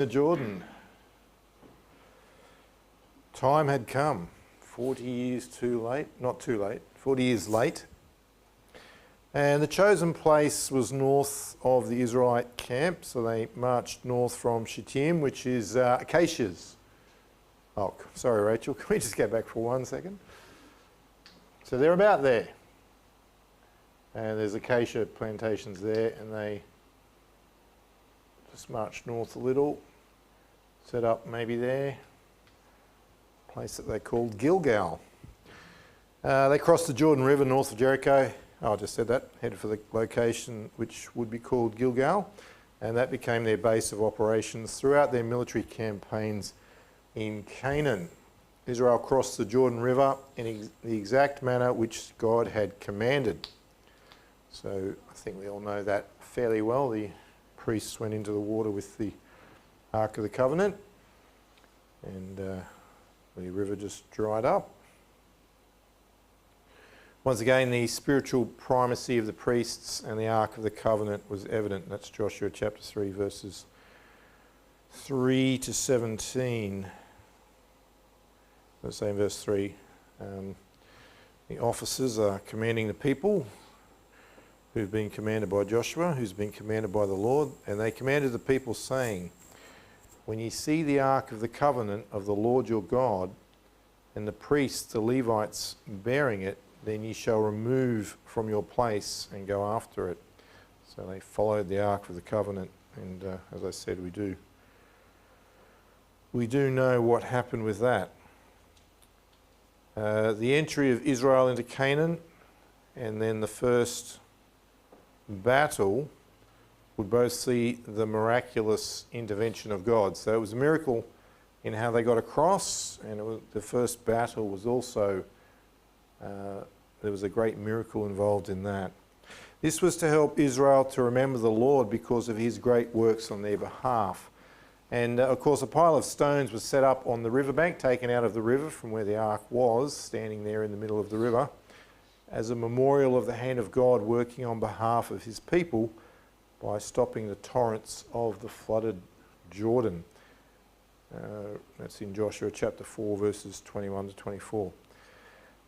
The Jordan. Time had come, 40 years too late, not too late, 40 years late. And the chosen place was north of the Israelite camp, so they marched north from Shittim, which is acacias. Oh, sorry Rachel, can we just go back for 1 second? So they're about there. And there's acacia plantations there, and they just marched north a little, set up maybe there, a place that they called Gilgal. They crossed the Jordan River north of Jericho. Oh, I just said that, headed for the location which would be called Gilgal, and that became their base of operations throughout their military campaigns in Canaan. Israel crossed the Jordan River in the exact manner which God had commanded. So I think we all know that fairly well. The priests went into the water with the Ark of the Covenant, and the river just dried up. Once again, the spiritual primacy of the priests and the Ark of the Covenant was evident. That's Joshua chapter 3, verses 3 to 17. Let's say in verse 3, the officers are commanding the people who've been commanded by Joshua, who's been commanded by the Lord, and they commanded the people, saying, when ye see the Ark of the Covenant of the Lord your God, and the priests, the Levites, bearing it, then ye shall remove from your place and go after it. So they followed the Ark of the Covenant, and as I said, we do know what happened with that. The entry of Israel into Canaan, and then the first battle would both see the miraculous intervention of God. So it was a miracle in how they got across, and the first battle was also there was a great miracle involved in that. This was to help Israel to remember the Lord because of his great works on their behalf. And of course a pile of stones was set up on the riverbank, taken out of the river from where the ark was, standing there in the middle of the river, as a memorial of the hand of God working on behalf of his people by stopping the torrents of the flooded Jordan. That's in Joshua chapter 4, verses 21 to 24.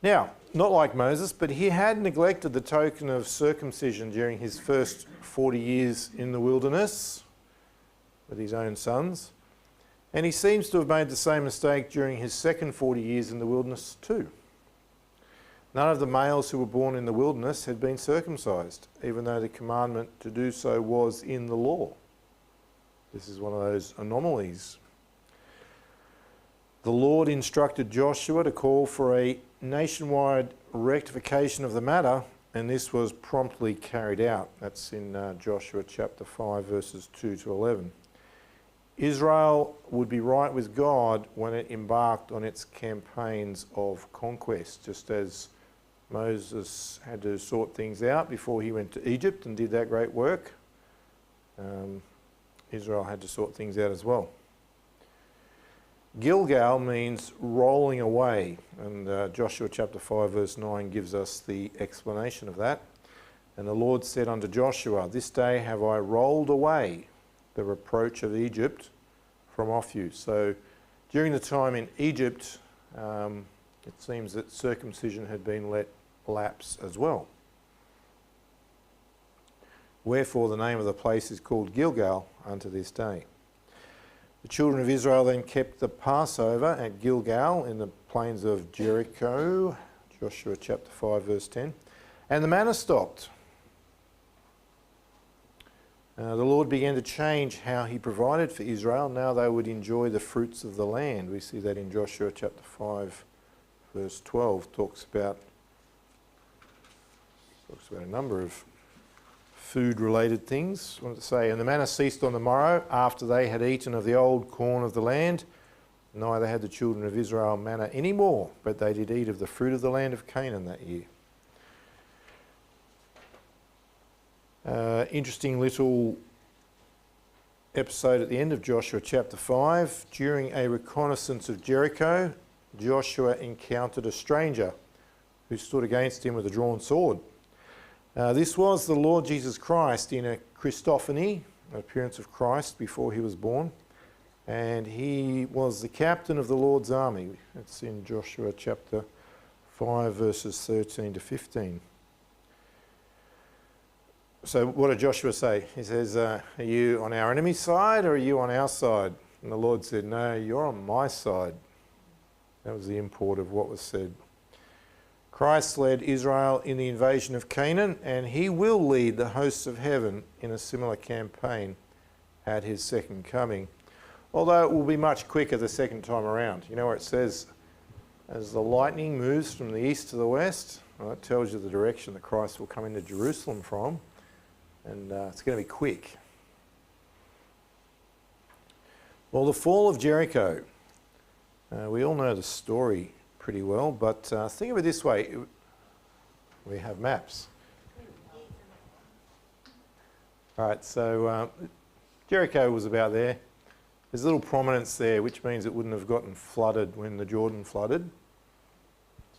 Now, not like Moses, but he had neglected the token of circumcision during his first 40 years in the wilderness with his own sons. And he seems to have made the same mistake during his second 40 years in the wilderness too. None of the males who were born in the wilderness had been circumcised, even though the commandment to do so was in the law. This is one of those anomalies. The Lord instructed Joshua to call for a nationwide rectification of the matter, and this was promptly carried out. That's in Joshua chapter 5, verses 2 to 11. Israel would be right with God when it embarked on its campaigns of conquest, just as Moses had to sort things out before he went to Egypt and did that great work. Israel had to sort things out as well. Gilgal means rolling away, and Joshua chapter 5 verse 9 gives us the explanation of that. And the Lord said unto Joshua, this day have I rolled away the reproach of Egypt from off you. So during the time in Egypt, it seems that circumcision had been let lapse as well. Wherefore the name of the place is called Gilgal unto this day. The children of Israel then kept the Passover at Gilgal in the plains of Jericho, Joshua chapter 5 verse 10, and the manna stopped. The Lord began to change how he provided for Israel. Now they would enjoy the fruits of the land. We see that in Joshua chapter 5 verse 12, talks about a number of food-related things. I wanted to say, and the manna ceased on the morrow after they had eaten of the old corn of the land. Neither had the children of Israel manna any more, but they did eat of the fruit of the land of Canaan that year. Interesting little episode at the end of Joshua chapter 5. During a reconnaissance of Jericho, Joshua encountered a stranger who stood against him with a drawn sword. This was the Lord Jesus Christ in a Christophany, an appearance of Christ before he was born. and he was the captain of the Lord's army. It's in Joshua chapter 5, verses 13 to 15. So what did Joshua say? He says, are you on our enemy's side or are you on our side? And the Lord said, no, you're on my side. That was the import of what was said. Christ led Israel in the invasion of Canaan, and he will lead the hosts of heaven in a similar campaign at his second coming. Although it will be much quicker the second time around. You know where it says, as the lightning moves from the east to the west, well, that tells you the direction that Christ will come into Jerusalem from, and it's going to be quick. Well, the fall of Jericho. We all know the story pretty well, but think of it this way. We have maps. All right, so Jericho was about there. There's a little prominence there, which means it wouldn't have gotten flooded when the Jordan flooded.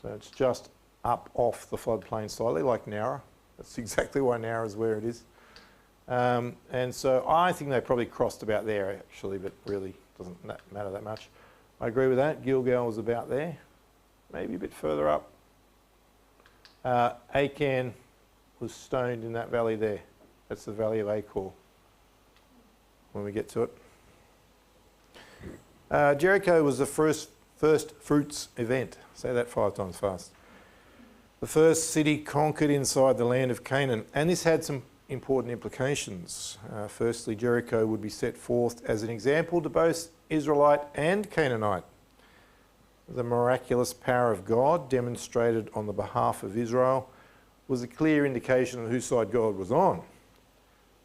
So it's just up off the floodplain slightly, like Nowra. That's exactly why Nowra is where it is. And so I think they probably crossed about there, actually, but really doesn't matter that much. I agree with that. Gilgal was about there, maybe a bit further up. Achan was stoned in that valley there. That's the valley of Achor when we get to it. Jericho was the first fruits event. Say that 5 times fast. The first city conquered inside the land of Canaan, and this had some important implications. Firstly, Jericho would be set forth as an example to both Israelite and Canaanite. The miraculous power of God demonstrated on the behalf of Israel was a clear indication of whose side God was on.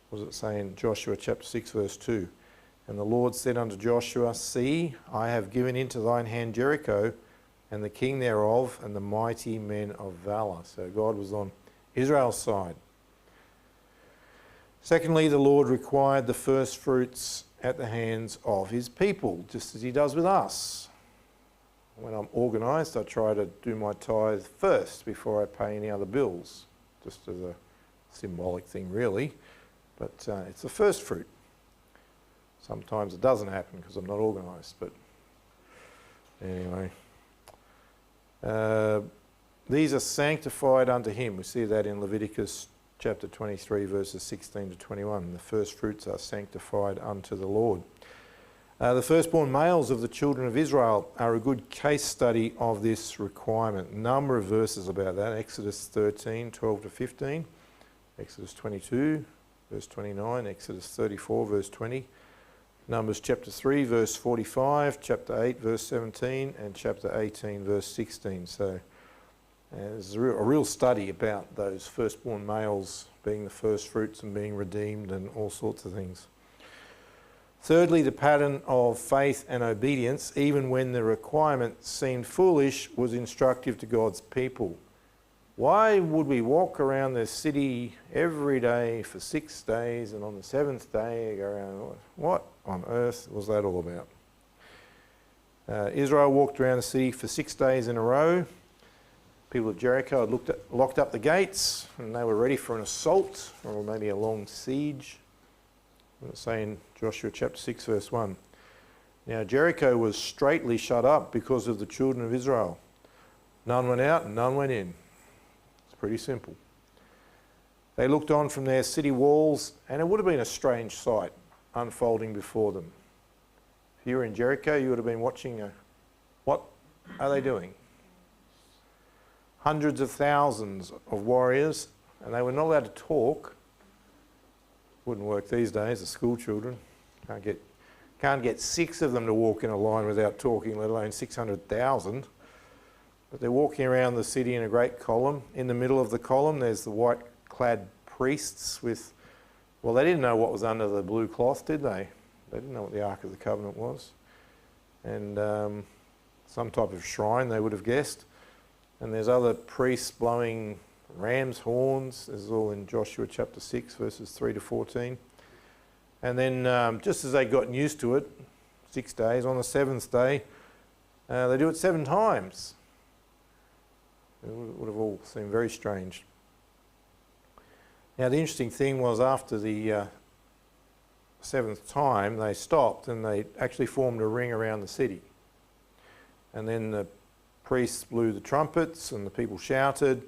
What does it say in Joshua chapter 6 verse 2? And the Lord said unto Joshua, see, I have given into thine hand Jericho, and the king thereof, and the mighty men of valour. So God was on Israel's side. Secondly, the Lord required the first fruits at the hands of his people, just as he does with us. When I'm organised, I try to do my tithe first before I pay any other bills, just as a symbolic thing really, but it's the first fruit. Sometimes it doesn't happen because I'm not organised, but anyway. These are sanctified unto him. We see that in Leviticus chapter 23 verses 16 to 21. The first fruits are sanctified unto the Lord. The firstborn males of the children of Israel are a good case study of this requirement. A number of verses about that. Exodus 13, 12 to 15. Exodus 22, verse 29. Exodus 34, verse 20. Numbers chapter 3, verse 45. Chapter 8, verse 17. And chapter 18, verse 16. So there's a real study about those firstborn males being the first fruits and being redeemed and all sorts of things. Thirdly, the pattern of faith and obedience, even when the requirement seemed foolish, was instructive to God's people. Why would we walk around the city every day for 6 days and on the 7th day go around? What on earth was that all about? Israel walked around the city for 6 days in a row. People of Jericho had locked up the gates and they were ready for an assault or maybe a long siege. Let's say in Joshua chapter 6 verse 1. Now Jericho was straitly shut up because of the children of Israel. None went out and none went in. It's pretty simple. They looked on from their city walls and it would have been a strange sight unfolding before them. If you were in Jericho, you would have been watching what are they doing? Hundreds of thousands of warriors, and they were not allowed to talk. Wouldn't work these days, the school children. Can't get 6 of them to walk in a line without talking, let alone 600,000. But they're walking around the city in a great column. In the middle of the column there's the white-clad priests with, well, they didn't know what was under the blue cloth, did they? They didn't know what the Ark of the Covenant was. And some type of shrine, they would have guessed. And there's other priests blowing ram's horns. This is all in Joshua chapter 6, verses 3 to 14. And then just as they'd gotten used to it, 6 days, on the 7th day, they do it 7 times. It would have all seemed very strange. Now the interesting thing was after the seventh time, they stopped and they actually formed a ring around the city. And then the priests blew the trumpets and the people shouted,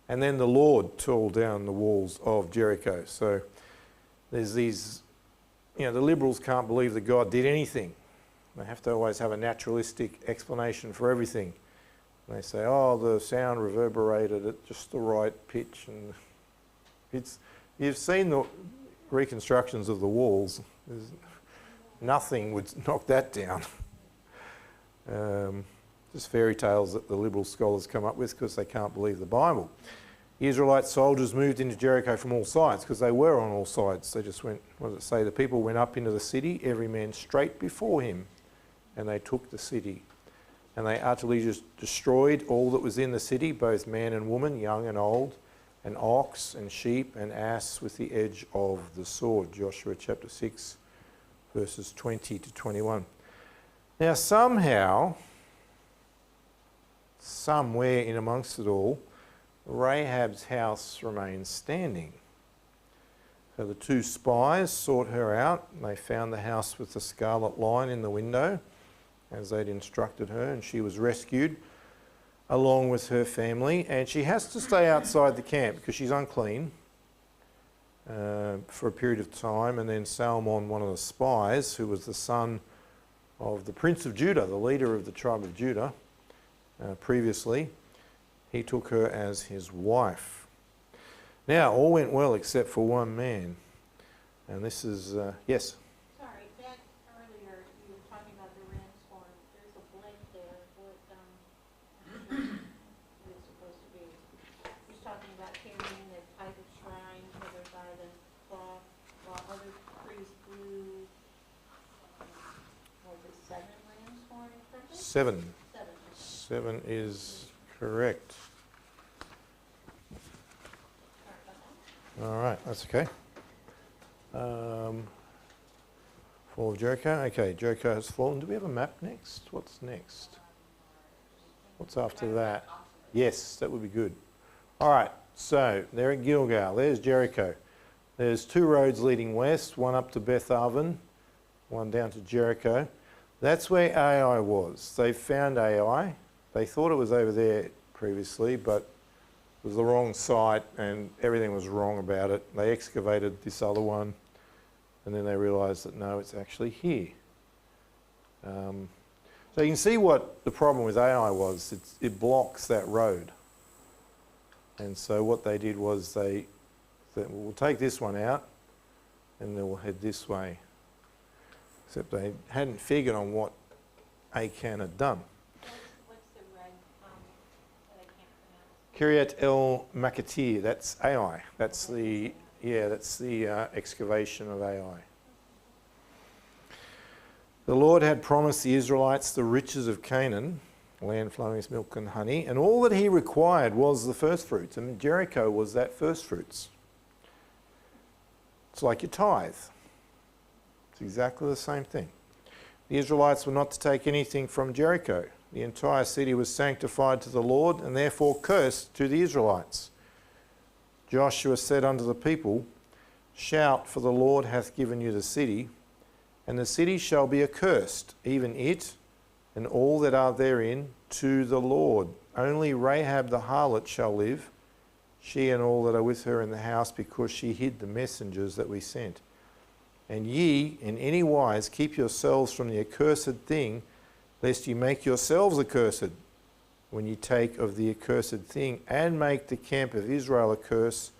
and then the Lord tore down the walls of Jericho. So there's these, the Liberals can't believe that God did anything. They have to always have a naturalistic explanation for everything. And they say, oh, the sound reverberated at just the right pitch. And you've seen the reconstructions of the walls. Nothing would knock that down. Just fairy tales that the liberal scholars come up with because they can't believe the Bible. The Israelite soldiers moved into Jericho from all sides because they were on all sides. They just went, what does it say? The people went up into the city, every man straight before him, and they took the city. And they utterly just destroyed all that was in the city, both man and woman, young and old, and ox and sheep and ass with the edge of the sword. Joshua chapter 6, verses 20 to 21. Now somehow, somewhere in amongst it all, Rahab's house remains standing. So the two spies sought her out. They found the house with the scarlet line in the window, as they'd instructed her, and she was rescued along with her family. And she has to stay outside the camp because she's unclean for a period of time. And then Salmon, one of the spies, who was the son of the prince of Judah, the leader of the tribe of Judah previously, he took her as his wife. Now, all went well except for one man. And this is, yes? Sorry, back earlier you were talking about the ram's horn. There's a blank there. What is supposed to be? He's talking about carrying the type of shrine covered by the cloth, while other priests blew, was it 7 ram's horn in front of it? 7. 7. 7 is correct. All right, that's okay. Fall of Jericho. Okay, Jericho has fallen. Do we have a map next? What's next? What's after that? Yes, that would be good. All right, so they're at Gilgal. There's Jericho. There's 2 roads leading west, one up to Beth Aven, one down to Jericho. That's where Ai was. They found Ai. They thought it was over there previously, but it was the wrong site and everything was wrong about it. They excavated this other one and then they realised that no, it's actually here. So you can see what the problem with Ai was. It blocks that road. And so what they did was they said, well, we'll take this one out and then we'll head this way. Except they hadn't figured on what Achan had done. What's the red that I can't pronounce? Kiryat El Makatir, that's Ai. That's the excavation of Ai. The Lord had promised the Israelites the riches of Canaan, land flowing with milk and honey, and all that he required was the first fruits. And Jericho was that first fruits. It's like your tithe. It's exactly the same thing. The Israelites were not to take anything from Jericho. The entire city was sanctified to the Lord and therefore cursed to the Israelites. Joshua said unto the people, shout, for the Lord hath given you the city, and the city shall be accursed, even it and all that are therein, to the Lord. Only Rahab the harlot shall live, she and all that are with her in the house, because she hid the messengers that we sent. And ye, in any wise, keep yourselves from the accursed thing, lest ye make yourselves accursed, when ye take of the accursed thing, and make the camp of Israel a curse,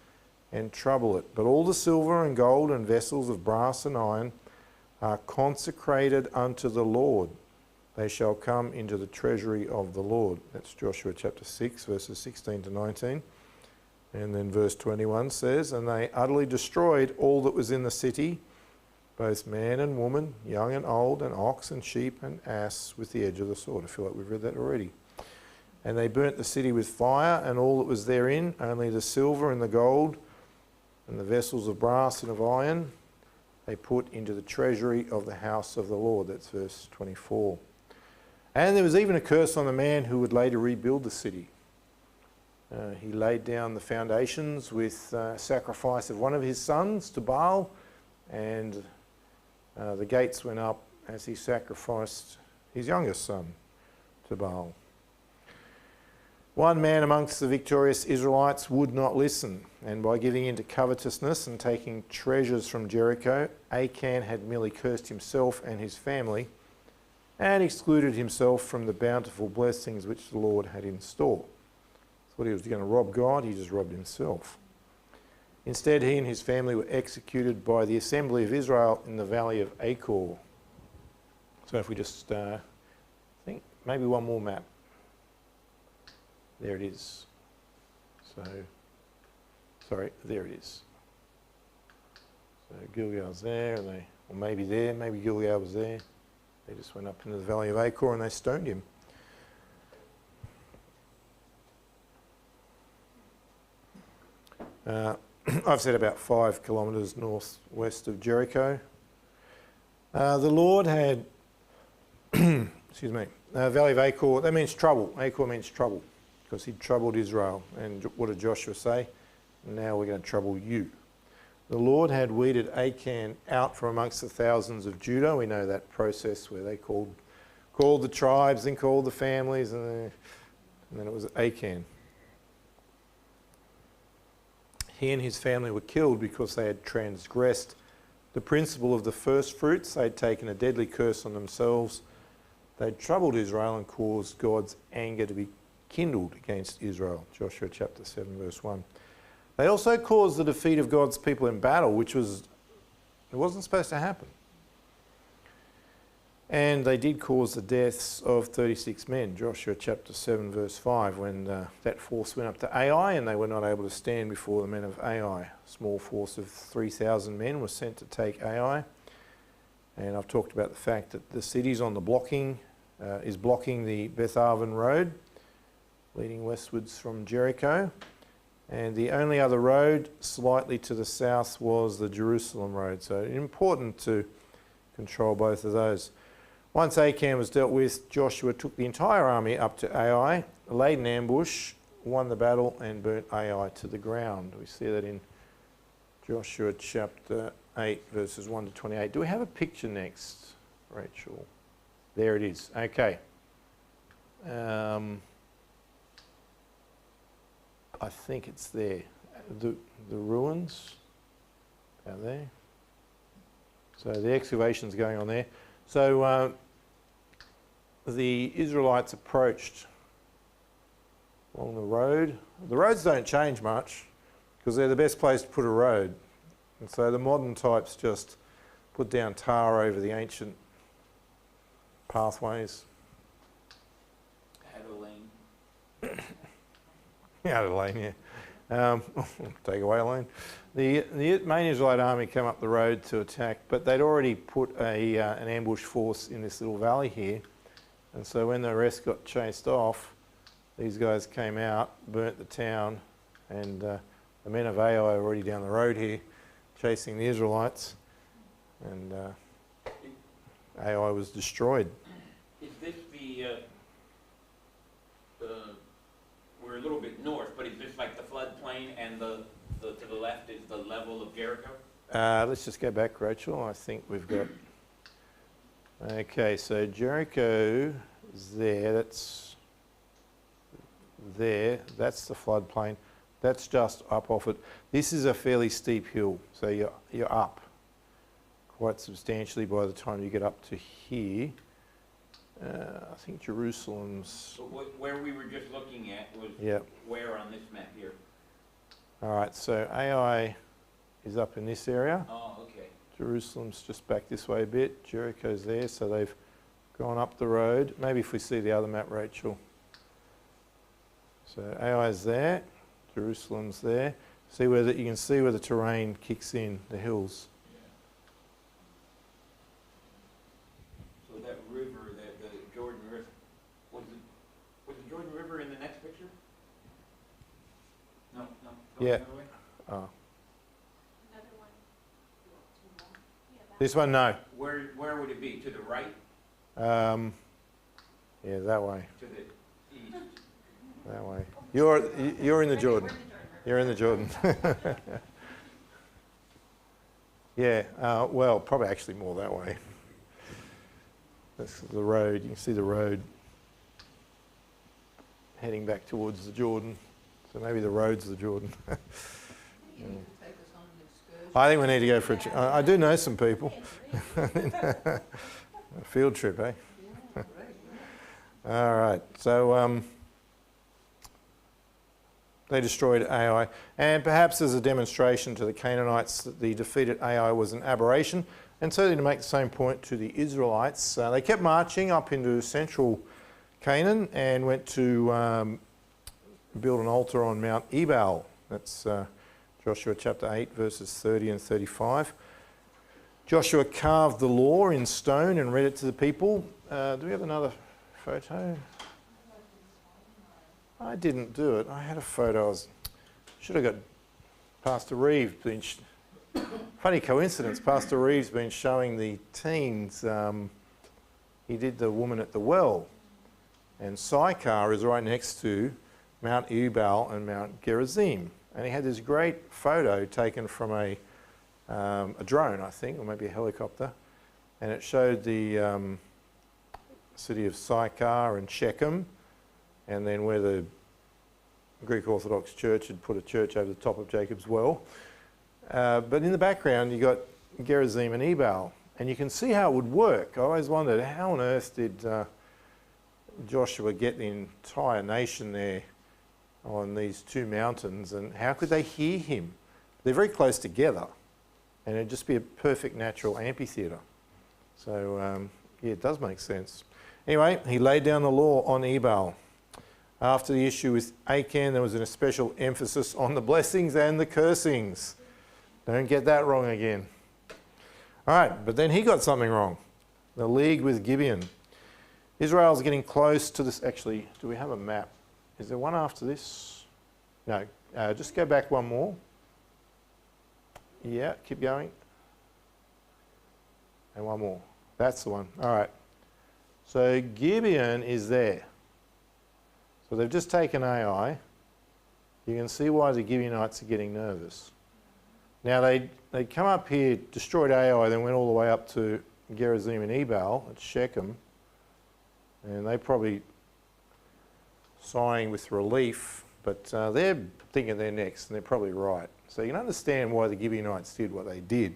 and trouble it. But all the silver and gold and vessels of brass and iron are consecrated unto the Lord. They shall come into the treasury of the Lord. That's Joshua chapter 6, verses 16 to 19. And then verse 21 says, and they utterly destroyed all that was in the city, both man and woman, young and old, and ox and sheep and ass, with the edge of the sword. I feel like we've read that already. And they burnt the city with fire, and all that was therein, only the silver and the gold, and the vessels of brass and of iron, they put into the treasury of the house of the Lord. That's verse 24. And there was even a curse on the man who would later rebuild the city. He laid down the foundations with sacrifice of one of his sons to Baal, and The gates went up as he sacrificed his youngest son to Baal. One man amongst the victorious Israelites would not listen, and by giving in to covetousness and taking treasures from Jericho, Achan had merely cursed himself and his family and excluded himself from the bountiful blessings which the Lord had in store. Thought he was going to rob God, he just robbed himself. Instead, he and his family were executed by the assembly of Israel in the valley of Achor. So if we just think maybe one more map. There it is. So, sorry, there it is. So Gilgal's there, and or maybe there, maybe Gilgal was there. They just went up into the valley of Achor and they stoned him. I've said about 5 kilometres northwest of Jericho. The Lord had, excuse me, valley of Achor, that means trouble. Achor means trouble, because he'd troubled Israel. And what did Joshua say? Now we're going to trouble you. The Lord had weeded Achan out from amongst the thousands of Judah. We know that process where they called the tribes and called the families, and then it was Achan. He and his family were killed because they had transgressed the principle of the first fruits. They'd taken a deadly curse on themselves. They'd troubled Israel and caused God's anger to be kindled against Israel. Joshua chapter 7 verse 1. They also caused the defeat of God's people in battle, which wasn't supposed to happen. And they did cause the deaths of 36 men. Joshua chapter 7 verse 5, when that force went up to Ai and they were not able to stand before the men of Ai. A small force of 3,000 men was sent to take Ai. And I've talked about the fact that the city's on the blocking, is blocking the Bethaven road, leading westwards from Jericho. And the only other road slightly to the south was the Jerusalem road. So important to control both of those. Once Achan was dealt with, Joshua took the entire army up to Ai, laid an ambush, won the battle and burnt Ai to the ground. We see that in Joshua chapter 8 verses 1 to 28. Do we have a picture next, Rachel? There it is. Okay. I think it's there. The ruins out there. So the excavation's going on there. So the Israelites approached along the road. The roads don't change much because they're the best place to put a road. And so the modern types just put down tar over the ancient pathways. Had a lane. Out of the lane, yeah. Take away a lane. The main Israelite army came up the road to attack, but they'd already put an ambush force in this little valley here. And so when the rest got chased off, these guys came out, burnt the town, and the men of Ai are already down the road here, chasing the Israelites. And Ai was destroyed. Is this we're a little bit north, but is this like the floodplain and the to the left is the level of Jericho? Let's just go back, Rachel. I think we've got... Okay, so Jericho is there. That's there. That's the floodplain. That's just up off it. This is a fairly steep hill, so you're up quite substantially by the time you get up to here. I think Jerusalem's... So where we were just looking at was where on this map here? All right, so Ai is up in this area. Oh, okay. Jerusalem's just back this way a bit. Jericho's there, so they've gone up the road. Maybe if we see the other map, Rachel. So Ai's there, Jerusalem's there. See where you can see where the terrain kicks in, the hills. So that river, the Jordan River, was the Jordan River in the next picture? No. Yeah. Oh. Another one. This one, no. Where would it be? To the right? Yeah, that way. To the east? That way. You're in the Jordan. You're in the Jordan. Yeah, well, probably actually more that way. That's the road. You can see the road heading back towards the Jordan. So maybe the road's the Jordan. You need to take us on an excursion. I think we need to go for I do know some people. A field trip, eh? Yeah, great. All right. So they destroyed Ai. And perhaps as a demonstration to the Canaanites that the defeated Ai was an aberration. And certainly to make the same point to the Israelites, they kept marching up into central Canaan and went to build an altar on Mount Ebal. That's Joshua chapter 8, verses 30 and 35. Joshua carved the law in stone and read it to the people. Do we have another photo? I didn't do it. I had a photo. Should have got Pastor Reeves. Funny coincidence. Pastor Reeves been showing the teens. He did the woman at the well, and Sychar is right next to Mount Ebal and Mount Gerizim. And he had this great photo taken from a drone, I think, or maybe a helicopter, and it showed the city of Sychar and Shechem, and then where the Greek Orthodox Church had put a church over the top of Jacob's well. But in the background, you got Gerizim and Ebal, and you can see how it would work. I always wondered, how on earth did Joshua get the entire nation there on these two mountains, and how could they hear him? They're very close together, and it'd just be a perfect natural amphitheatre. So, yeah, it does make sense. Anyway, he laid down the law on Ebal. After the issue with Achan, there was a special emphasis on the blessings and the cursings. Don't get that wrong again. All right, but then he got something wrong. The league with Gibeon. Israel's getting close to this. Actually, do we have a map? Is there one after this? No. Just go back one more. Yeah, keep going. And one more. That's the one. All right. So Gibeon is there. So they've just taken Ai. You can see why the Gibeonites are getting nervous. Now they come up here, destroyed Ai, then went all the way up to Gerizim and Ebal at Shechem, and they probably sighing with relief, but they're thinking they're next, and they're probably right. So you can understand why the Gibeonites did what they did.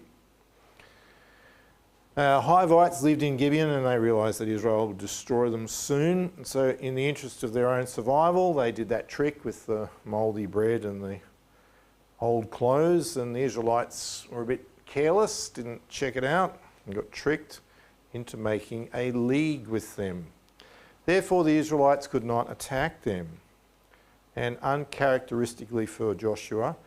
Hivites lived in Gibeon, and they realised that Israel would destroy them soon. So in the interest of their own survival, they did that trick with the mouldy bread and the old clothes, and the Israelites were a bit careless, didn't check it out, and got tricked into making a league with them. Therefore, the Israelites could not attack them. And uncharacteristically for Joshua,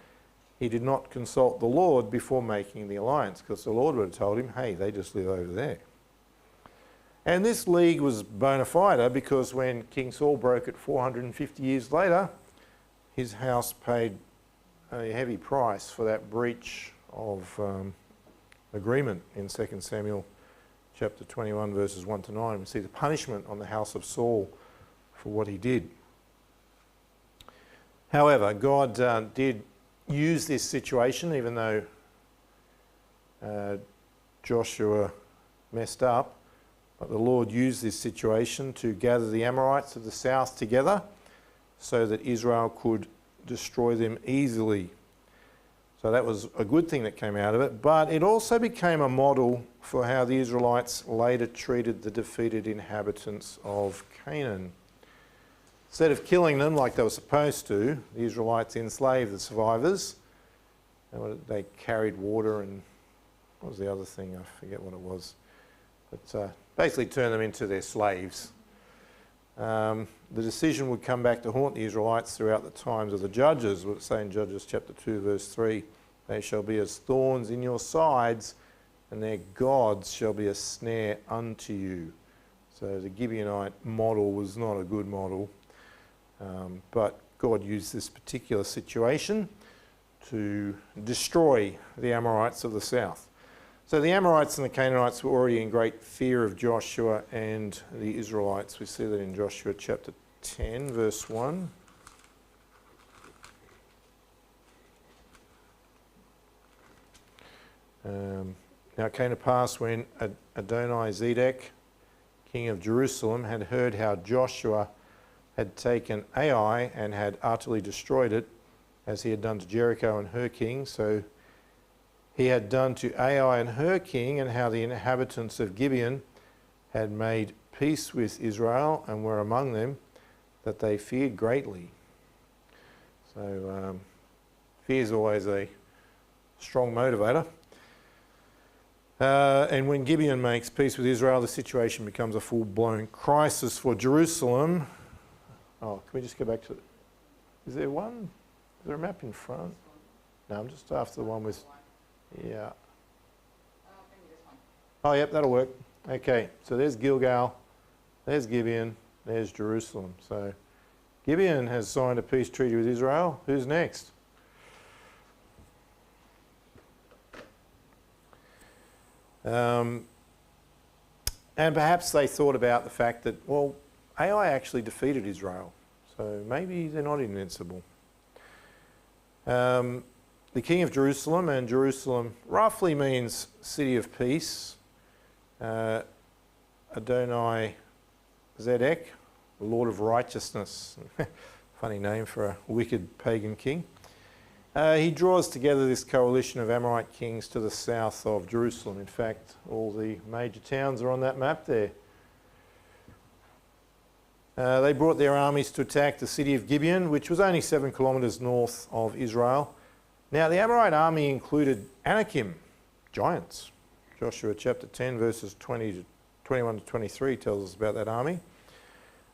he did not consult the Lord before making the alliance, because the Lord would have told him, hey, they just live over there. And this league was bona fide because when King Saul broke it 450 years later, his house paid a heavy price for that breach of agreement in 2 Samuel chapter 21 verses 1 to 9. We see the punishment on the house of Saul for what he did. However, God did use this situation, even though Joshua messed up, but the Lord used this situation to gather the Amorites of the south together so that Israel could destroy them easily. So that was a good thing that came out of it, but it also became a model for how the Israelites later treated the defeated inhabitants of Canaan. Instead of killing them like they were supposed to, the Israelites enslaved the survivors. They carried water and what was the other thing? I forget what it was. But basically turned them into their slaves. The decision would come back to haunt the Israelites throughout the times of the judges. What it say in Judges chapter 2 verse 3, they shall be as thorns in your sides, and their gods shall be a snare unto you. So the Gibeonite model was not a good model. But God used this particular situation to destroy the Amorites of the south. So the Amorites and the Canaanites were already in great fear of Joshua and the Israelites. We see that in Joshua chapter 10, verse 1. Now it came to pass when Adoni-Zedek, king of Jerusalem, had heard how Joshua had taken Ai and had utterly destroyed it, as he had done to Jericho and her king, so he had done to Ai and her king, and how the inhabitants of Gibeon had made peace with Israel and were among them, that they feared greatly. So fear is always a strong motivator. And when Gibeon makes peace with Israel, the situation becomes a full-blown crisis for Jerusalem. Oh, can we just go back to... Is there one? Is there a map in front? No, I'm just after the one with... Yeah. Oh, yep, that'll work. Okay, so there's Gilgal, there's Gibeon, there's Jerusalem. So Gibeon has signed a peace treaty with Israel. Who's next? And perhaps they thought about the fact that, well, Ai actually defeated Israel, so maybe they're not invincible. The king of Jerusalem, and Jerusalem roughly means city of peace, Adoni-Zedek, Lord of righteousness. Funny name for a wicked pagan king. He draws together this coalition of Amorite kings to the south of Jerusalem. In fact, all the major towns are on that map there. They brought their armies to attack the city of Gibeon, which was only 7 kilometres north of Israel. Now, the Amorite army included Anakim, giants. Joshua chapter 10, verses 21 to 23 tells us about that army.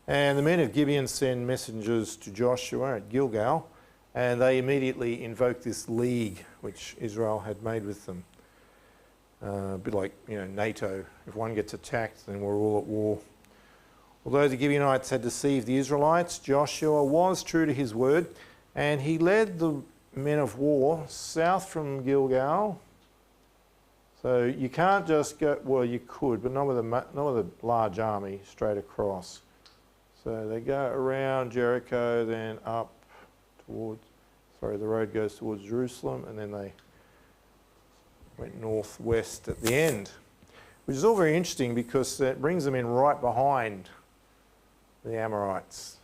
And the men of Gibeon send messengers to Joshua at Gilgal, and they immediately invoke this league which Israel had made with them. A bit like, NATO. If one gets attacked, then we're all at war. Although the Gibeonites had deceived the Israelites, Joshua was true to his word, and he led the men of war south from Gilgal. So you can't just go, well, you could, but not with a large army straight across. So they go around Jericho, then up towards, the road goes towards Jerusalem, and then they went northwest at the end, which is all very interesting because it brings them in right behind the Amorites.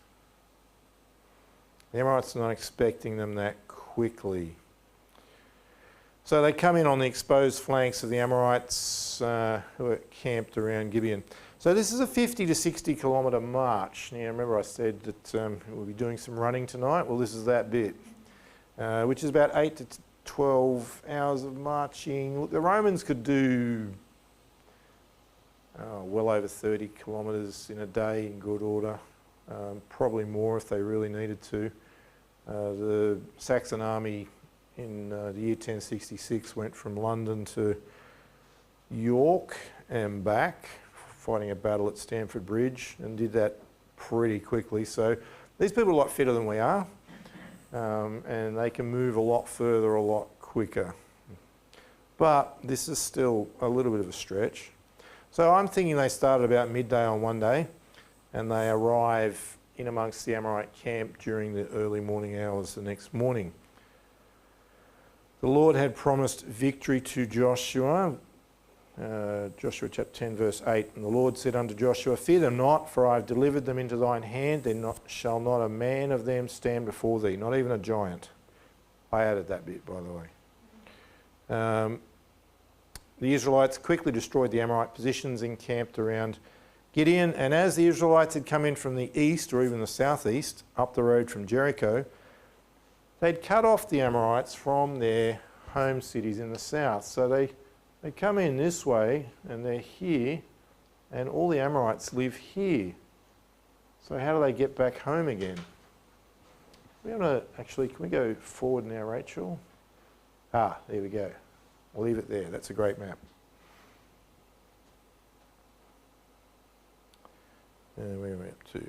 The Amorites are not expecting them that quickly. So they come in on the exposed flanks of the Amorites who are camped around Gibeon. So this is a 50 to 60 kilometre march. Now remember I said that we'll be doing some running tonight. Well, this is that bit, which is about 8 to 12 hours of marching. Look, the Romans could do well over 30 kilometres in a day in good order, probably more if they really needed to. The Saxon army in the year 1066 went from London to York and back, fighting a battle at Stamford Bridge, and did that pretty quickly. So these people are a lot fitter than we are, and they can move a lot further, a lot quicker. But this is still a little bit of a stretch. So I'm thinking they started about midday on one day, and they arrive in amongst the Amorite camp during the early morning hours the next morning. The Lord had promised victory to Joshua. Joshua chapter 10 verse 8, and the Lord said unto Joshua, fear them not, for I have delivered them into thine hand. There shall not a man of them stand before thee, not even a giant. I added that bit, by the way. The Israelites quickly destroyed the Amorite positions encamped around Gibeon, and as the Israelites had come in from the east, or even the southeast, up the road from Jericho, they'd cut off the Amorites from their home cities in the south. So they come in this way, and they're here, and all the Amorites live here. So how do they get back home again? We want to actually, can we go forward now, Rachel? There we go. I'll leave it there. That's a great map. Where are we up to?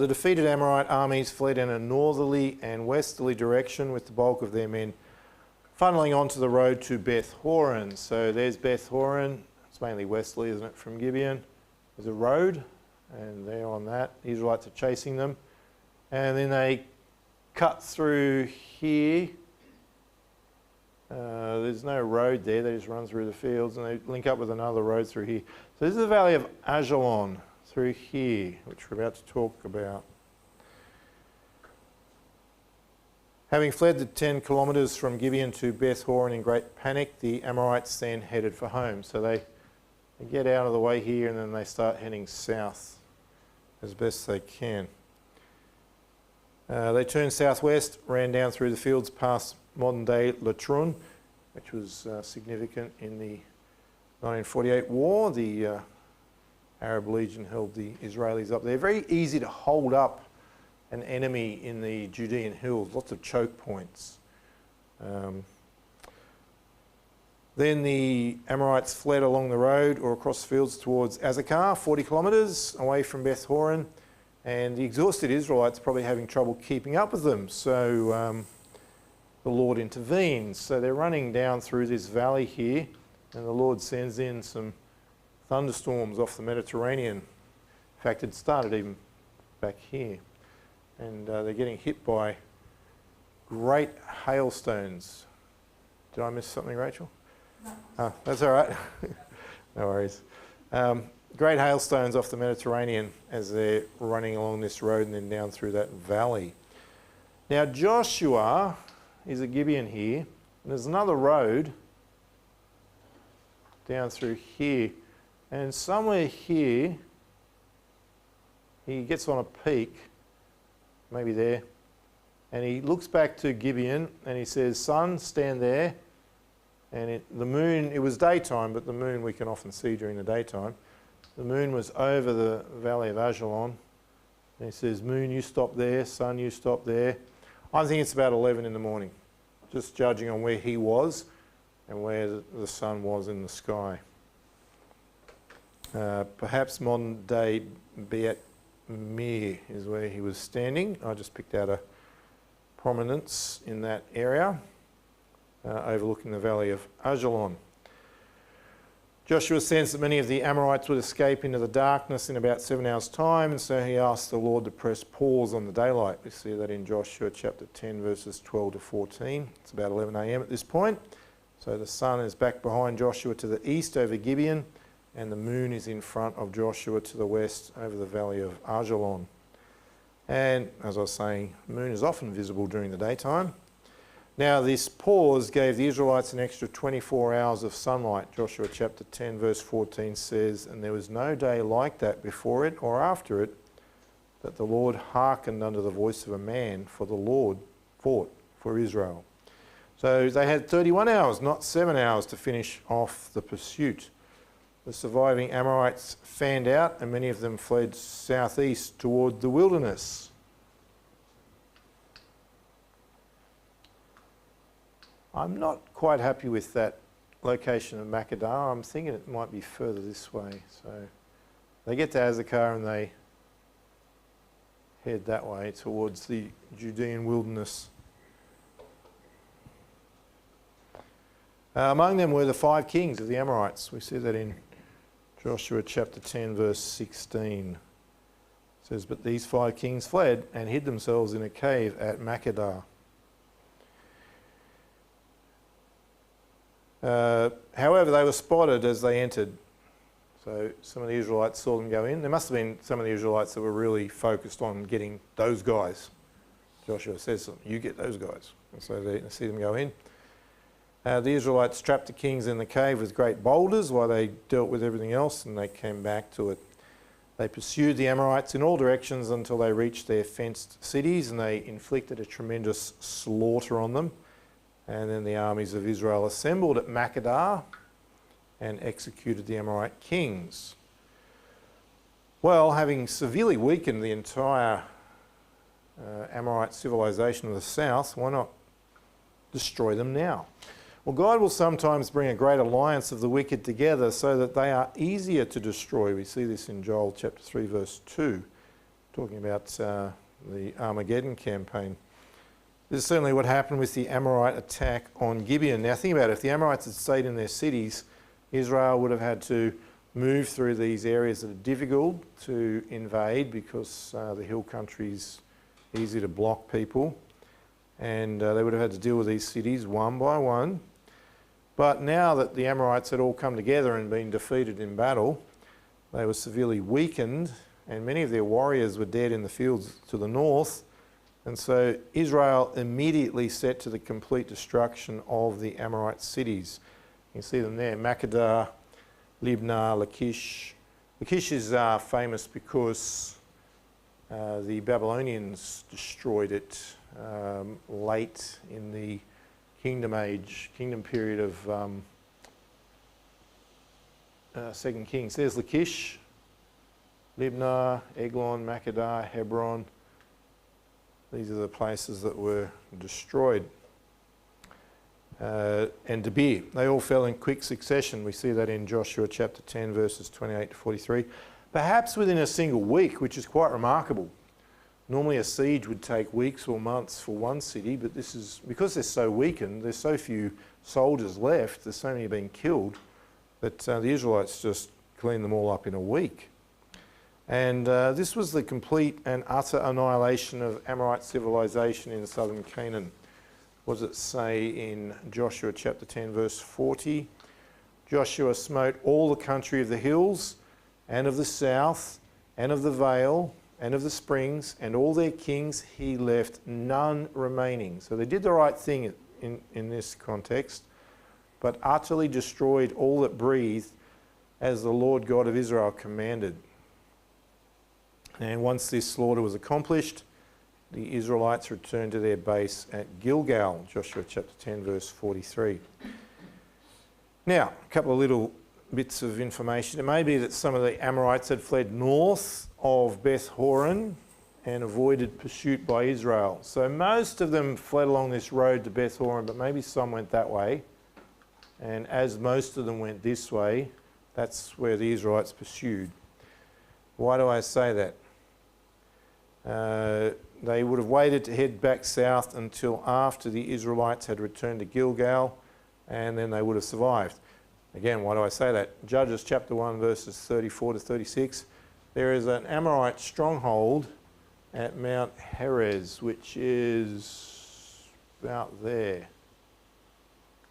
The defeated Amorite armies fled in a northerly and westerly direction with the bulk of their men funneling onto the road to Beth Horon. So there's Beth Horon. It's mainly westerly, isn't it, from Gibeon? There's a road, and they're on that. The Israelites are chasing them. And then they cut through here There's no road there, they just run through the fields and they link up with another road through here. So this is the valley of Ajalon through here, which we're about to talk about. Having fled the 10 kilometres from Gibeon to Beth Horon in great panic, the Amorites then headed for home. So they get out of the way here and then they start heading south as best they can. They turned southwest, ran down through the fields past modern-day Latrun, which was significant in the 1948 war. The Arab Legion held the Israelis up there. Very easy to hold up an enemy in the Judean hills, lots of choke points. Then the Amorites fled along the road or across the fields towards Azekah, 40 kilometres away from Beth Horon, and the exhausted Israelites probably having trouble keeping up with them, so the Lord intervenes. So they're running down through this valley here, and the Lord sends in some thunderstorms off the Mediterranean. In fact, it started even back here. And they're getting hit by great hailstones. Did I miss something, Rachel? No. That's all right. No worries. Great hailstones off the Mediterranean as they're running along this road and then down through that valley. Now Joshua is at Gibeon here, and there's another road down through here, and somewhere here he gets on a peak, maybe there, and he looks back to Gibeon and he says, "Sun, stand there." And the moon, it was daytime, but the moon we can often see during the daytime. The moon was over the valley of Ajalon. And he says, "Moon, you stop there. Sun, you stop there." I think it's about 11 in the morning, just judging on where he was and where the sun was in the sky. Perhaps modern day Beat Mir is where he was standing. I just picked out a prominence in that area, overlooking the valley of Ajalon. Joshua sensed that many of the Amorites would escape into the darkness in about 7 hours' time, and so he asked the Lord to press pause on the daylight. We see that in Joshua chapter 10, verses 12 to 14. It's about 11 a.m. at this point. So the sun is back behind Joshua to the east over Gibeon, and the moon is in front of Joshua to the west over the valley of Ajalon. And as I was saying, the moon is often visible during the daytime. Now this pause gave the Israelites an extra 24 hours of sunlight. Joshua chapter 10 verse 14 says, "And there was no day like that before it or after it, that the Lord hearkened unto the voice of a man, for the Lord fought for Israel." So they had 31 hours, not 7 hours, to finish off the pursuit. The surviving Amorites fanned out, and many of them fled southeast toward the wilderness. I'm not quite happy with that location of Makkedah. I'm thinking it might be further this way. So they get to Azekah and they head that way towards the Judean wilderness. Among them were the 5 kings of the Amorites. We see that in Joshua chapter 10 verse 16. It says, "But these 5 kings fled and hid themselves in a cave at Makkedah." However, they were spotted as they entered. So some of the Israelites saw them go in. There must have been some of the Israelites that were really focused on getting those guys. Joshua says to them, "You get those guys." And so they see them go in. The Israelites trapped the kings in the cave with great boulders while they dealt with everything else, and they came back to it. They pursued the Amorites in all directions until they reached their fenced cities, and they inflicted a tremendous slaughter on them. And then the armies of Israel assembled at Makkedah and executed the Amorite kings. Well, having severely weakened the entire Amorite civilization of the south, why not destroy them now? Well, God will sometimes bring a great alliance of the wicked together so that they are easier to destroy. We see this in Joel chapter 3 verse 2, talking about the Armageddon campaign. This is certainly what happened with the Amorite attack on Gibeon. Now think about it, if the Amorites had stayed in their cities, Israel would have had to move through these areas that are difficult to invade because the hill country is easy to block people. And they would have had to deal with these cities one by one But now that the Amorites had all come together and been defeated in battle, they were severely weakened, and many of their warriors were dead in the fields to the north. And so Israel immediately set to the complete destruction of the Amorite cities. You can see them there: Makkedah, Libnah, Lachish. Lachish is famous because the Babylonians destroyed it late in the kingdom period of 2 Kings. There's Lachish, Libnah, Eglon, Makkedah, Hebron. These are the places that were destroyed. And Debir. They all fell in quick succession. We see that in Joshua chapter 10, verses 28 to 43. Perhaps within a single week, which is quite remarkable. Normally a siege would take weeks or months for one city, but this is, because they're so weakened, there's so few soldiers left, there's so many being killed, that the Israelites just cleaned them all up in a week. And this was the complete and utter annihilation of Amorite civilization in southern Canaan. What does it say in Joshua chapter 10, verse 40? Joshua smote all the country of the hills, and of the south, and of the vale, and of the springs, and all their kings. He left none remaining. So they did the right thing in this context, but utterly destroyed all that breathed, as the Lord God of Israel commanded. And once this slaughter was accomplished, the Israelites returned to their base at Gilgal, Joshua chapter 10, verse 43. Now, a couple of little bits of information. It may be that some of the Amorites had fled north of Beth Horon and avoided pursuit by Israel. So most of them fled along this road to Beth Horon, but maybe some went that way. And as most of them went this way, that's where the Israelites pursued. Why do I say that? They would have waited to head back south until after the Israelites had returned to Gilgal, and then they would have survived. Again, why do I say that? Judges chapter 1, verses 34 to 36. There is an Amorite stronghold at Mount Heres, which is about there.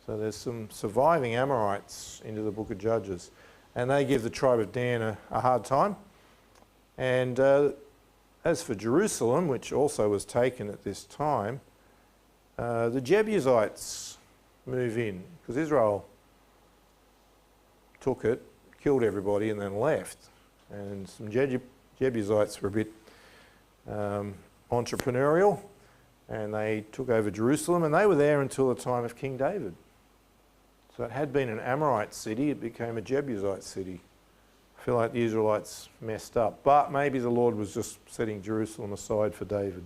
So there's some surviving Amorites into the book of Judges. And they give the tribe of Dan a hard time. And as for Jerusalem, which also was taken at this time, the Jebusites move in, because Israel took it, killed everybody, and then left. And some Jebusites were a bit entrepreneurial, and they took over Jerusalem, and they were there until the time of King David. So it had been an Amorite city, it became a Jebusite city. I feel like the Israelites messed up, but maybe the Lord was just setting Jerusalem aside for David.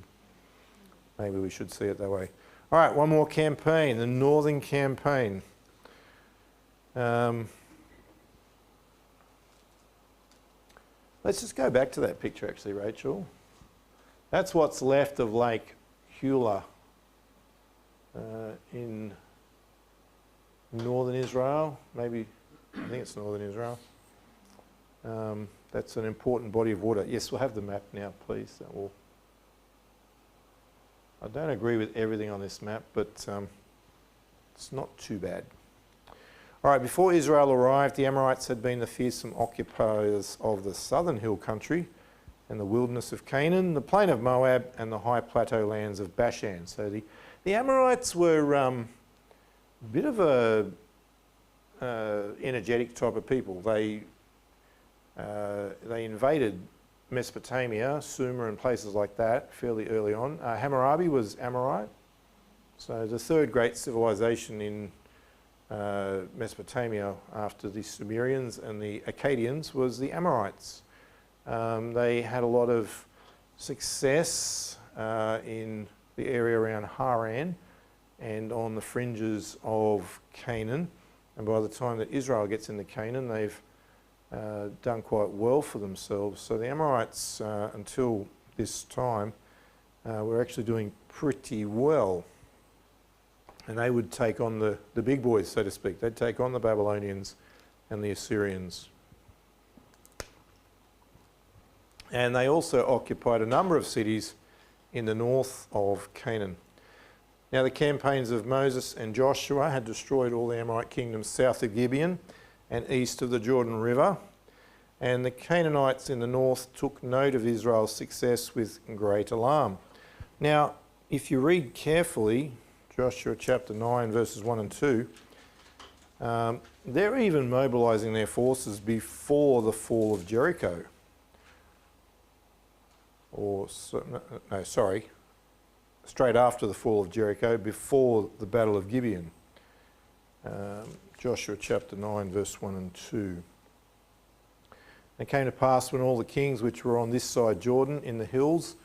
Maybe we should see it that way. All right, one more campaign, the Northern Campaign. Let's just go back to that picture actually, Rachel. That's what's left of Lake Hula in northern Israel. Maybe, I think it's northern Israel. That's an important body of water. Yes, we'll have the map now, please. That will. I don't agree with everything on this map, but it's not too bad. All right, before Israel arrived, the Amorites had been the fearsome occupiers of the southern hill country and the wilderness of Canaan, the plain of Moab, and the high plateau lands of Bashan. So the Amorites were a bit of a energetic type of people. They invaded Mesopotamia, Sumer and places like that fairly early on. Hammurabi was Amorite. So the third great civilization in Mesopotamia after the Sumerians and the Akkadians was the Amorites. They had a lot of success in the area around Haran and on the fringes of Canaan. And by the time that Israel gets into Canaan, they've done quite well for themselves. So the Amorites, until this time, were actually doing pretty well. And they would take on the big boys, so to speak. They'd take on the Babylonians and the Assyrians. And they also occupied a number of cities in the north of Canaan. Now the campaigns of Moses and Joshua had destroyed all the Amorite kingdoms south of Gibeon and east of the Jordan River, and the Canaanites in the north took note of Israel's success with great alarm. Now, if you read carefully, Joshua chapter 9 verses 1 and 2, they're even mobilising their forces before the fall of Jericho. Straight after the fall of Jericho, before the battle of Gibeon. Joshua chapter 9 verse 1 and 2. It came to pass when all the kings which were on this side Jordan, in the hills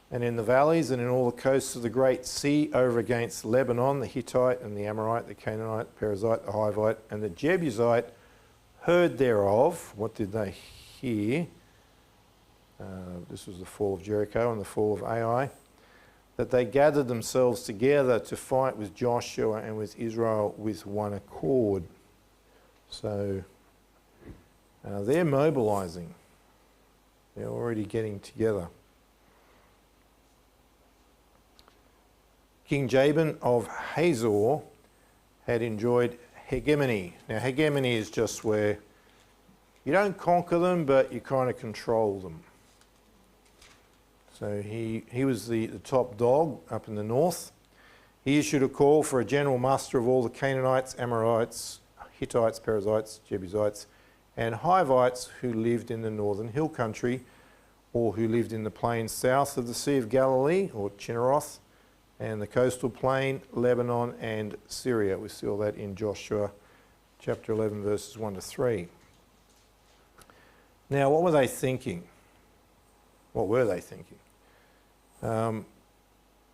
and in the valleys and in all the coasts of the great sea over against Lebanon, the Hittite and the Amorite, the Canaanite, the Perizzite, the Hivite and the Jebusite heard thereof. What did they hear? This was the fall of Jericho and the fall of Ai. That they gathered themselves together to fight with Joshua and with Israel with one accord. So they're mobilising. They're already getting together. King Jabin of Hazor had enjoyed hegemony. Now hegemony is just where you don't conquer them, but you kind of control them. So he was the top dog up in the north. He issued a call for a general muster of all the Canaanites, Amorites, Hittites, Perizzites, Jebusites and Hivites who lived in the northern hill country, or who lived in the plains south of the Sea of Galilee, or Chinneroth, and the coastal plain, Lebanon and Syria. We see all that in Joshua chapter 11 verses 1 to 3. Now what were they thinking? What were they thinking?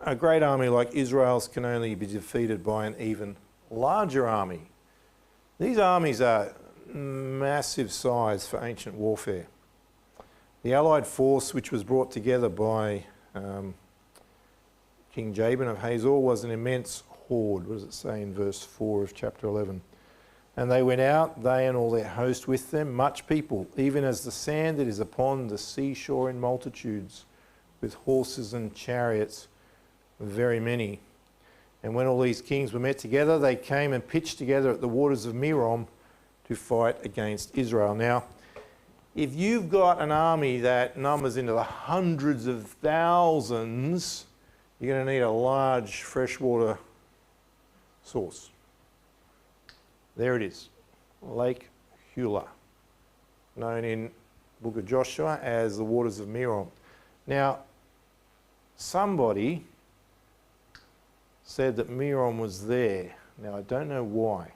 A great army like Israel's can only be defeated by an even larger army. These armies are massive size for ancient warfare. The allied force which was brought together by King Jabin of Hazor was an immense horde. What does it say in verse 4 of chapter 11? And they went out, they and all their host with them, much people, even as the sand that is upon the seashore in multitudes, with horses and chariots, very many. And when all these kings were met together, they came and pitched together at the waters of Merom to fight against Israel. Now, if you've got an army that numbers into the hundreds of thousands, you're going to need a large freshwater source. There it is, Lake Hula, known in the book of Joshua as the waters of Merom. Now, somebody said that Merom was there. Now, I don't know why,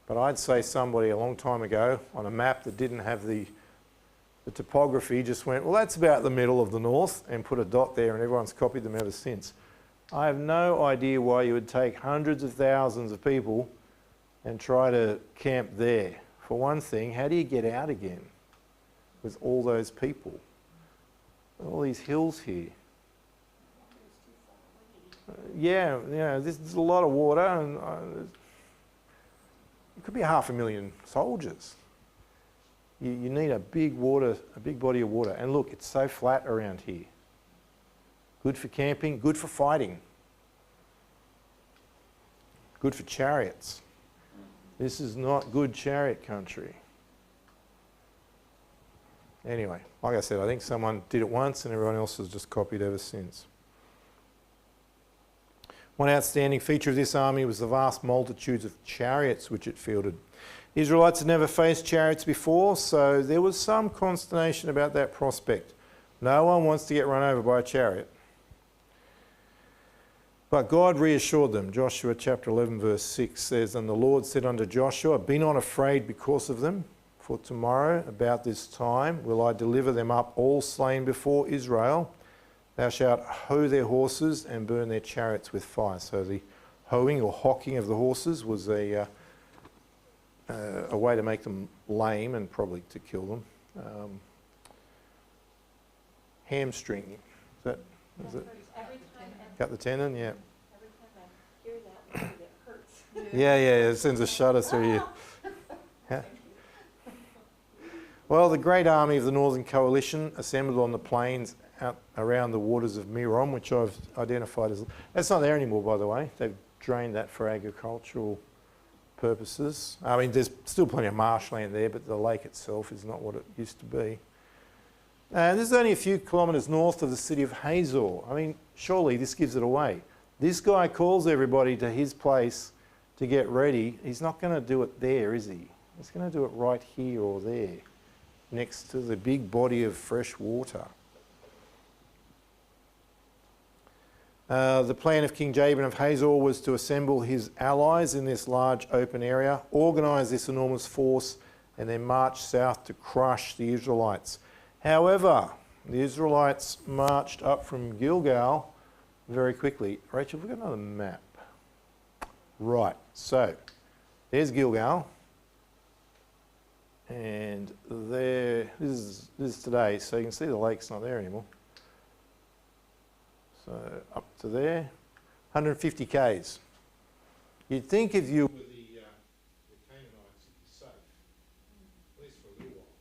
but I'd say somebody a long time ago on a map that didn't have the topography just went, well, that's about the middle of the north, and put a dot there, and everyone's copied them ever since. I have no idea why you would take hundreds of thousands of people and try to camp there. For one thing, how do you get out again with all those people? All these hills here. There's a lot of water, and it could be 500,000 soldiers. You need a big body of water. And look, it's so flat around here. Good for camping, good for fighting. Good for chariots. This is not good chariot country. Anyway, like I said, I think someone did it once and everyone else has just copied ever since. One outstanding feature of this army was the vast multitudes of chariots which it fielded. The Israelites had never faced chariots before, so there was some consternation about that prospect. No one wants to get run over by a chariot. But God reassured them. Joshua chapter 11 verse 6 says, And the Lord said unto Joshua, Be not afraid because of them, for tomorrow about this time will I deliver them up all slain before Israel. Thou shalt hoe their horses and burn their chariots with fire. So the hoeing or hocking of the horses was a way to make them lame and probably to kill them. Hamstring. Is it? Every time, Cut the tendon, yeah. every time I hear that word, it hurts. Yeah, it sends a shudder through you. Yeah. Well, the great army of the Northern Coalition assembled on the plains out around the waters of Merom, which I've identified as... That's not there anymore, by the way. They've drained that for agricultural purposes. I mean, there's still plenty of marshland there, but the lake itself is not what it used to be. And this is only a few kilometres north of the city of Hazor. I mean, surely this gives it away. This guy calls everybody to his place to get ready. He's not going to do it there, is he? He's going to do it right here or there, next to the big body of fresh water. The plan of King Jabin of Hazor was to assemble his allies in this large open area, organise this enormous force, and then march south to crush the Israelites. However, the Israelites marched up from Gilgal very quickly. Rachel, we've got another map. Right, so there's Gilgal. And there, this is today, so you can see the lake's not there anymore. So up to there, 150 k's. You'd think if you were the Canaanites, you'd be safe, at least for a little while.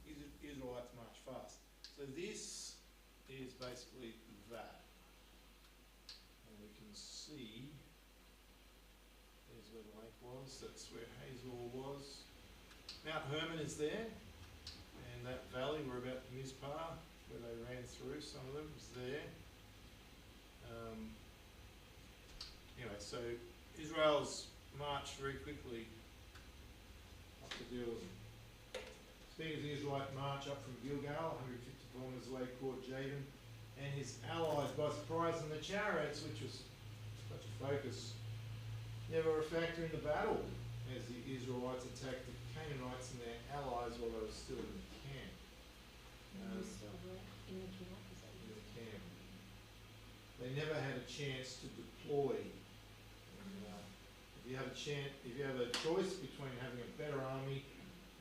But Israelites march fast. So this is basically that. And we can see, there's where the lake was, that's where Hazor was. Mount Hermon is there, and that valley we're about Mizpah, where they ran through, some of them, is there. Anyway, so Israel's marched very quickly up to deal with them. Speaking of the Israelite march up from Gilgal, 150 kilometres away, caught Jabin and his allies by surprise, and the chariots, which was such a focus, never a factor in the battle as the Israelites attacked the Canaanites and their allies while they were still in the camp. In the camp, is that In the camp. They never had a chance to deploy. And, if you have a choice between having a better army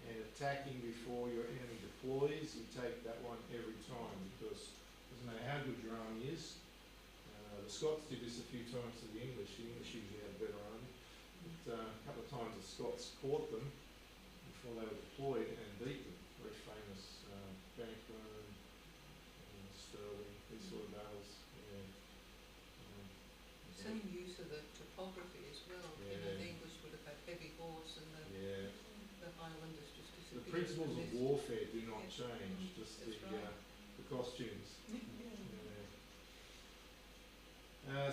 and attacking before your enemy deploys, you take that one every time, because it doesn't matter how good your army is. The Scots did this a few times to the English. The English usually had a better army. But, a couple of times the Scots caught them before they were deployed and beat them. Very famous Bannockburn, Stirling, these sort of battles. Yeah. Same use of the topography as well. You know, Yeah. the English would have had heavy horse and Yeah. the Highlanders just The disappeared. principles of Mist. warfare do not Yeah. change, just That's right. the costumes.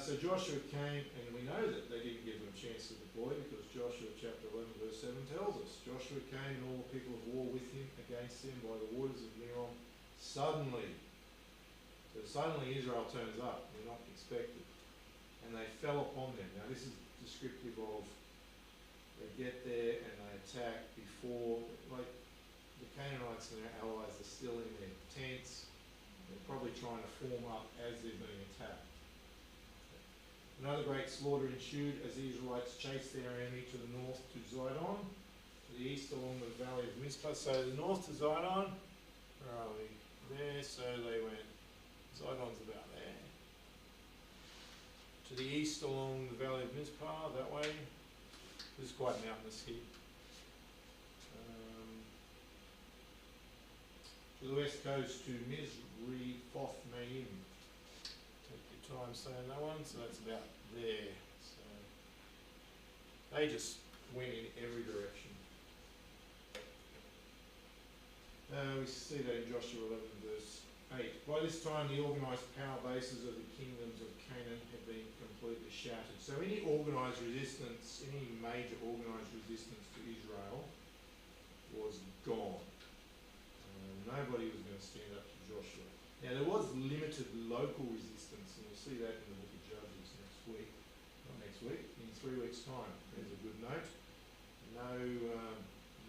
So Joshua came, and we know that they didn't give them a chance to deploy, because Joshua chapter 11 verse 7 tells us, Joshua came and all the people of war with him against him by the waters of Merom suddenly. So suddenly Israel turns up, they're not expected, and they fell upon them. Now this is descriptive of, they get there and they attack before, like the Canaanites and their allies are still in their tents, they're probably trying to form up as they're being attacked. Another great slaughter ensued as the Israelites chased their enemy to the north to Zidon, to the east along the valley of Mizpah. So the north to Zidon, where are we? There, so they went, Zidon's about there. To the east along the valley of Mizpah, that way. This is quite mountainous here. To the west coast to Mizri Foth Maim. Take your time saying that one, so that's about there. So they just went in every direction. We see that in Joshua 11 verse 8. By this time the organised power bases of the kingdoms of Canaan had been completely shattered. So any organised resistance, any major organised resistance to Israel was gone. Nobody was going to stand up to Joshua. Now there was limited local resistance, and you'll see that in the book of Judges next week. Not next week, in 3 weeks' time. There's a good note. No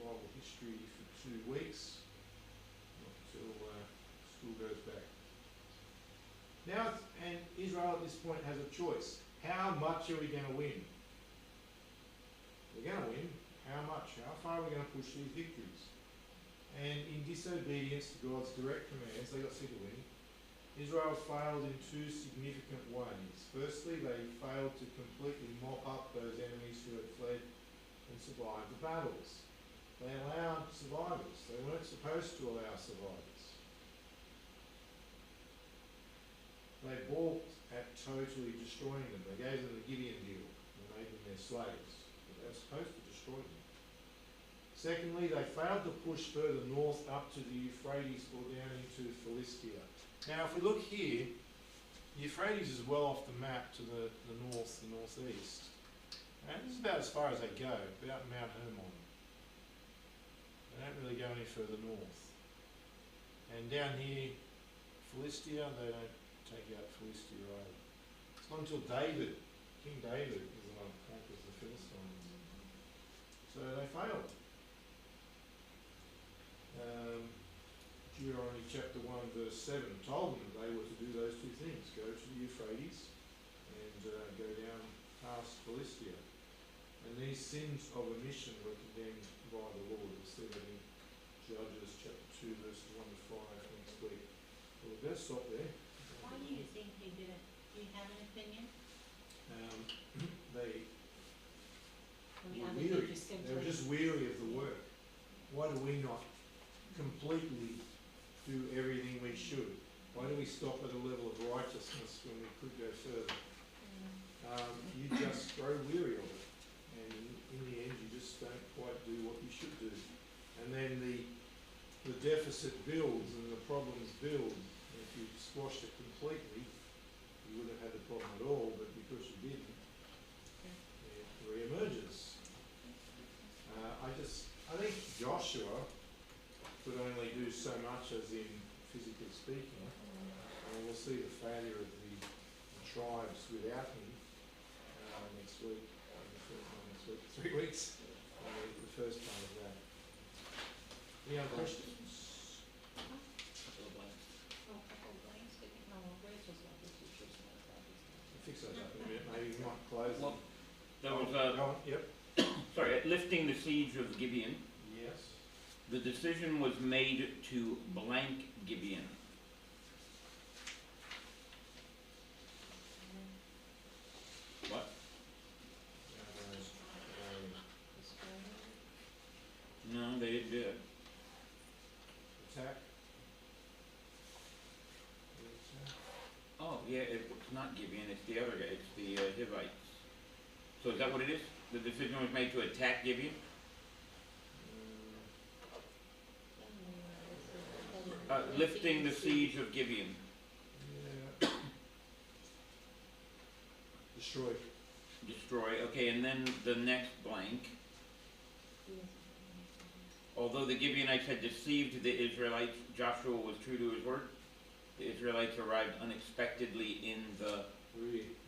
Bible history for 2 weeks, not until school goes back. Now, and Israel at this point has a choice. How much are we going to win? We're going to win. How much? How far are we going to push these victories? And in disobedience to God's direct commands, they got sick of winning. Israel failed in 2 significant ways. Firstly, they failed to completely mop up those enemies who had fled and survived the battles. They allowed survivors. They weren't supposed to allow survivors. they balked at totally destroying them. They gave them the Gibeon deal and made them their slaves. But they were supposed to destroy them. Secondly, they failed to push further north up to the Euphrates or down into Philistia. Now, if we look here, the Euphrates is well off the map to the north, the northeast. And this is about as far as they go, about Mount Hermon. They don't really go any further north. And down here, Philistia, they don't take out Philistia either. It's not until David, King David, is the one that conquers the Philistines. So they failed. Deuteronomy chapter 1 verse 7 told them that they were to do those two things, go to the Euphrates and go down past Philistia. And these sins of omission were condemned by the Lord. We'll see that in Judges chapter 2 verses 1 to 5 next week. Well, we'll just stop there. Why do you think they didn't? Do you have an opinion? They How were did weary. just They were just weary of the work. Why do we not completely do everything we should? Why do we stop at a level of righteousness when we could go further? You just grow weary of it, and in the end you just don't quite do what you should do. And then the deficit builds and the problems build. And if you squashed it completely, you wouldn't have had the problem at all, but because you didn't, it re-emerges. I think Joshua could only do so much as in physically speaking, and we'll see the failure of the tribes without him next week, 3 weeks, the first part of that. Any other questions? Oh, couple blanks, Rachel's got the teachers and that. We'll fix those up in a minute, maybe we might close them. Well, there was, Go on, yep. sorry, lifting the siege of Gibeon. Yes. The decision was made to blank Gibeon. What? No, they didn't do it. Attack. Oh, yeah, it's not Gibeon, it's the other guy, it's the Hivites. So is that what it is? The decision was made to attack Gibeon? Lifting the siege of Gibeon. Yeah. Destroy. Destroy, okay, and then the next blank. Although the Gibeonites had deceived the Israelites, Joshua was true to his word. The Israelites arrived unexpectedly in the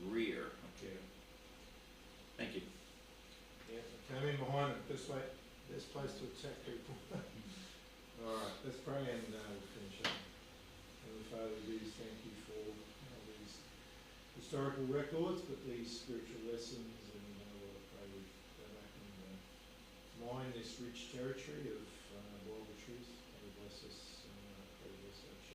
rear. Okay. Thank you. Yeah, come in behind it. Best place to attack people. Alright, let's pray and we'll finish up. Heavenly Father, we do thank you for these historical records, but these spiritual lessons, and Lord, I pray we go back and mine this rich territory of Bible truth. May you bless us